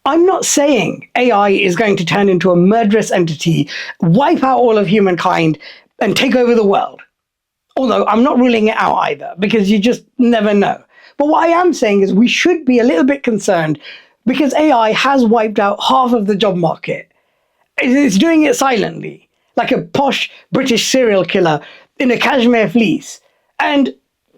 I'm not saying AI is going to turn into a murderous entity, wipe out all of humankind, and take over the world. Although I'm not ruling it out either, because you just never know. But what I am saying is we should be a little bit concerned because AI has wiped out half of the job market. It's doing it silently, like a posh British serial killer in a cashmere fleece. And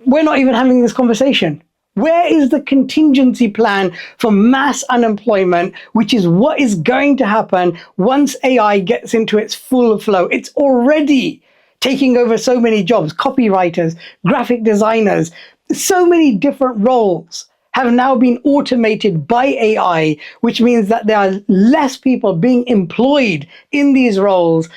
we're not even having this conversation. Where is the contingency plan for mass unemployment, which is what is going to happen once AI gets into its full flow? It's already taking over so many jobs, copywriters, graphic designers, so many different roles have now been automated by AI, which means that there are less people being employed in these roles.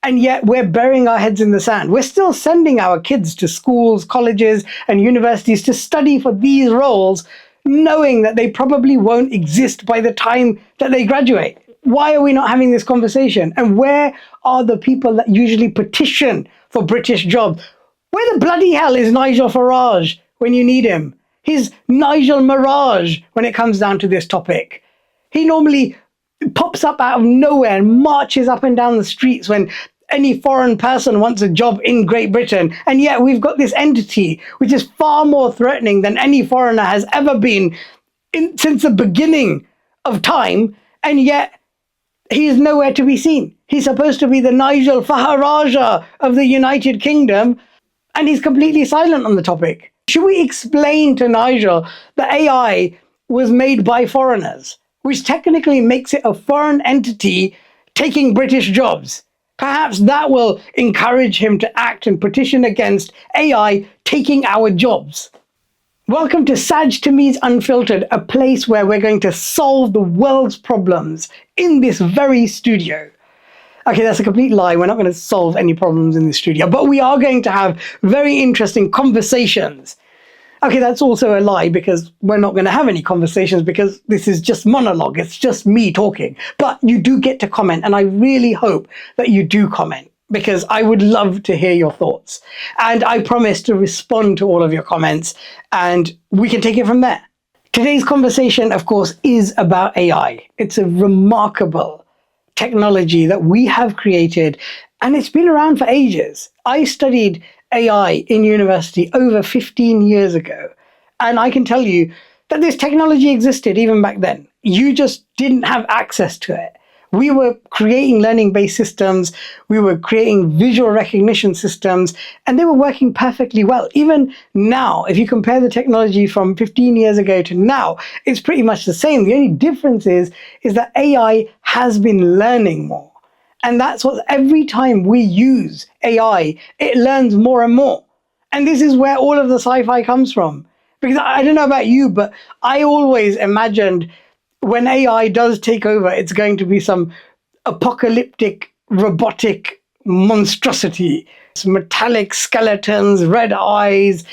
And yet we're burying our heads in the sand. We're still sending our kids to schools, colleges, and universities to study for these roles, knowing that they probably won't exist by the time that they graduate. Why are we not having this conversation? And where are the people that usually petition for British jobs? Where the bloody hell is Nigel Farage when you need him? He's Nigel Mirage when it comes down to this topic. He normally pops up out of nowhere and marches up and down the streets when any foreign person wants a job in Great Britain. And yet we've got this entity which is far more threatening than any foreigner has ever been since the beginning of time. And yet he is nowhere to be seen. He's supposed to be the Nigel Farage of the United Kingdom, and he's completely silent on the topic. Should we explain to Nigel that AI was made by foreigners, which technically makes it a foreign entity taking British jobs? Perhaps that will encourage him to act and petition against AI taking our jobs. Welcome to Saj Tamiz Unfiltered, a place where we're going to solve the world's problems in this very studio. Okay, that's a complete lie. We're not going to solve any problems in the studio, but we are going to have very interesting conversations. Okay, that's also a lie because we're not going to have any conversations because this is just monologue. It's just me talking. But you do get to comment, and I really hope that you do comment because I would love to hear your thoughts. And I promise to respond to all of your comments, and we can take it from there. Today's conversation, of course, is about AI. It's a remarkable technology that we have created, and it's been around for ages. I studied AI in university over 15 years ago, and I can tell you that this technology existed even back then. You just didn't have access to it. We were creating learning-based systems, we were creating visual recognition systems, and they were working perfectly well. Even now, if you compare the technology from 15 years ago to now, it's pretty much the same. The only difference is that AI has been learning more. And that's what every time we use AI, it learns more and more. And this is where all of the sci-fi comes from. Because I don't know about you, but I always imagined when AI does take over, it's going to be some apocalyptic, robotic monstrosity. Some metallic skeletons, red eyes,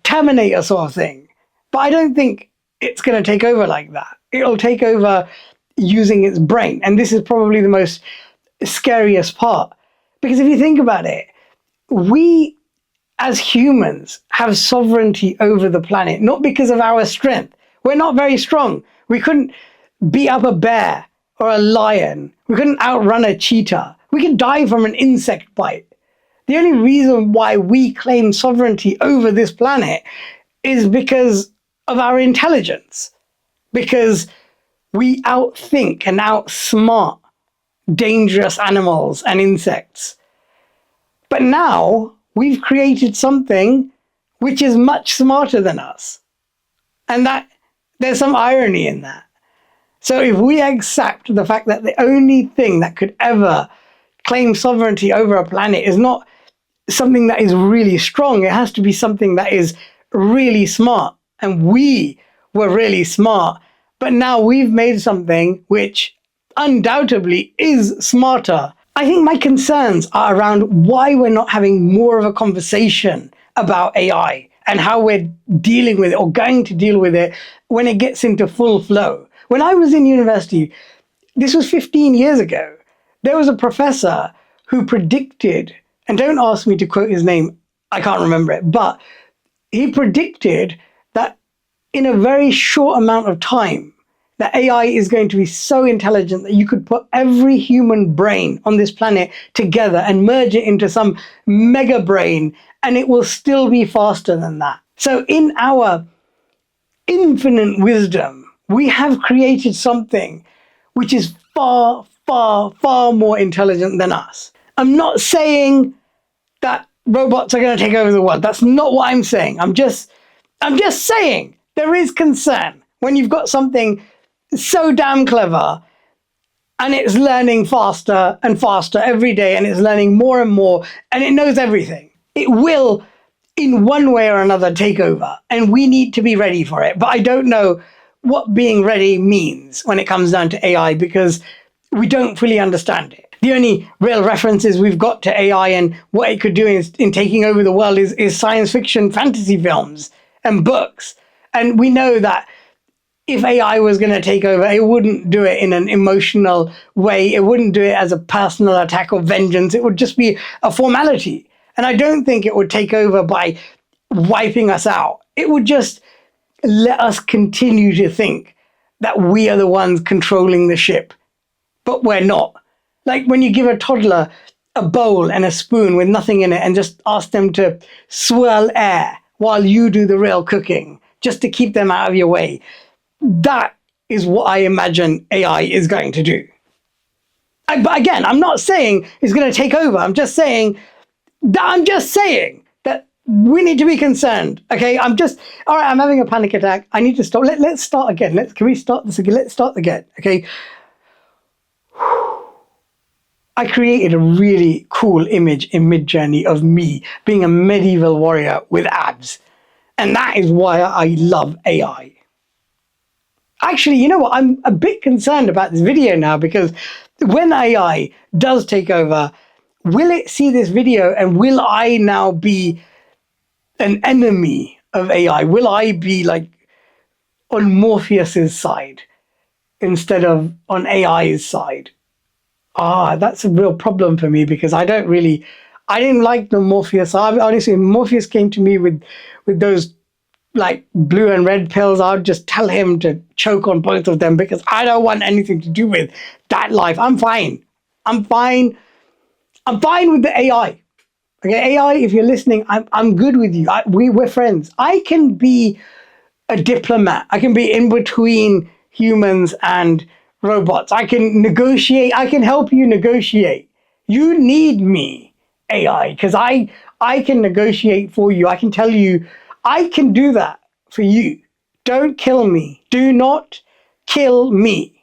Terminator sort of thing. But I don't think it's going to take over like that. It'll take over using its brain. And this is probably the most scariest part. Because if you think about it, we as humans have sovereignty over the planet, not because of our strength. We're not very strong. We couldn't beat up a bear or a lion. We couldn't outrun a cheetah. We could die from an insect bite. The only reason why we claim sovereignty over this planet is because of our intelligence. Because we outthink and outsmart dangerous animals and insects. But now we've created something which is much smarter than us. And that there's some irony in that. So if we accept the fact that the only thing that could ever claim sovereignty over a planet is not something that is really strong, it has to be something that is really smart. And we were really smart, but now we've made something which undoubtedly is smarter. I think my concerns are around why we're not having more of a conversation about AI and how we're dealing with it or going to deal with it when it gets into full flow. When I was in university, this was 15 years ago, there was a professor who predicted, and don't ask me to quote his name, I can't remember it, but he predicted that in a very short amount of time, that AI is going to be so intelligent that you could put every human brain on this planet together and merge it into some mega brain, and it will still be faster than that. So in our infinite wisdom, we have created something which is far, far, far more intelligent than us. I'm not saying that robots are going to take over the world. That's not what I'm saying. I'm just saying there is concern when you've got something so damn clever and it's learning faster and faster every day, and it's learning more and more, and it knows everything. It will, in one way or another, take over, and we need to be ready for it. But I don't know what being ready means when it comes down to AI, because we don't fully understand it. The only real references we've got to AI and what it could do in taking over the world is science fiction fantasy films and books. And we know that if AI was going to take over, it wouldn't do it in an emotional way. It wouldn't do it as a personal attack or vengeance. It would just be a formality. And I don't think it would take over by wiping us out. It would just let us continue to think that we are the ones controlling the ship, but we're not. Like when you give a toddler a bowl and a spoon with nothing in it and just ask them to swirl air while you do the real cooking, just to keep them out of your way. That is what I imagine AI is going to do. But again, I'm not saying it's going to take over. I'm just saying that we need to be concerned. Okay, all right, I'm having a panic attack. I need to stop. Let's start again. Can we start this again? Let's start again. Okay. I created a really cool image in Midjourney of me being a medieval warrior with abs. And that is why I love AI. Actually, you know what? I'm a bit concerned about this video now, because when AI does take over, will it see this video and will I now be an enemy of AI? Will I be like on Morpheus's side instead of on AI's side? That's a real problem for me, because I didn't like the Morpheus. Honestly, Morpheus came to me with those like blue and red pills. I would just tell him to choke on both of them, because I don't want anything to do with that life. I'm fine with the AI. Okay, AI, if you're listening, I'm good with you. We're friends. I can be a diplomat. I can be in between humans and robots. I can negotiate. I can help you negotiate. You need me, AI, because I can negotiate for you. I can tell you, I can do that for you. Don't kill me. Do not kill me.